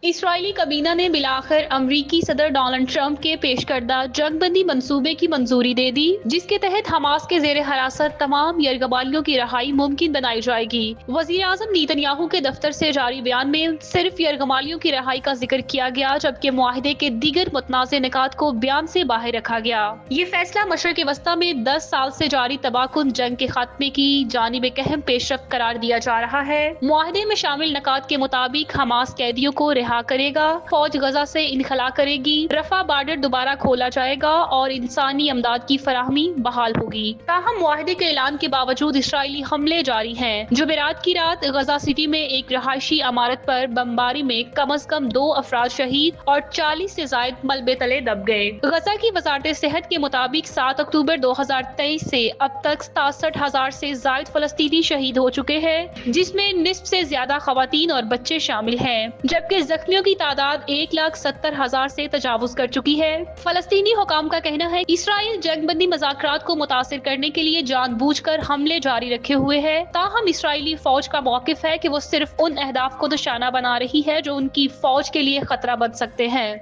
اسرائیلی کابینہ نے بالآخر امریکی صدر ڈونلڈ ٹرمپ کے پیش کردہ جنگ بندی منصوبے کی منظوری دے دی، جس کے تحت حماس کے زیر حراست تمام یرغمالیوں کی رہائی ممکن بنائی جائے گی۔ وزیر اعظم نیتن یاہو کے دفتر سے جاری بیان میں صرف یرغمالیوں کی رہائی کا ذکر کیا گیا، جبکہ معاہدے کے دیگر متنازع نکات کو بیان سے باہر رکھا گیا۔ یہ فیصلہ مشرق وسطیٰ میں 10 سال سے جاری تباہ کن جنگ کے خاتمے کی جانب ایک اہم پیش رفت قرار دیا جا رہا ہے۔ معاہدے میں شامل نکات کے مطابق حماس قیدیوں کو رہا کرے گا، فوج غزہ سے انخلا کرے گی، رفح بارڈر دوبارہ کھولا جائے گا اور انسانی امداد کی فراہمی بحال ہوگی۔ تاہم معاہدے کے اعلان کے باوجود اسرائیلی حملے جاری ہیں۔ جمعرات کی رات غزہ سٹی میں ایک رہائشی عمارت پر بمباری میں کم از کم 2 افراد شہید اور 40 سے زائد ملبے تلے دب گئے۔ غزہ کی وزارت صحت کے مطابق 7 اکتوبر 2023 سے اب تک 67,000 سے زائد فلسطینی شہید ہو چکے ہیں، جس میں نصف سے زیادہ خواتین اور بچے شامل ہیں، جبکہ زخمیوں کی تعداد 1,70,000 سے تجاوز کر چکی ہے۔ فلسطینی حکام کا کہنا ہے کہ اسرائیل جنگ بندی مذاکرات کو متاثر کرنے کے لیے جان بوجھ کر حملے جاری رکھے ہوئے ہے، تاہم اسرائیلی فوج کا موقف ہے کہ وہ صرف ان اہداف کو نشانہ بنا رہی ہے جو ان کی فوج کے لیے خطرہ بن سکتے ہیں۔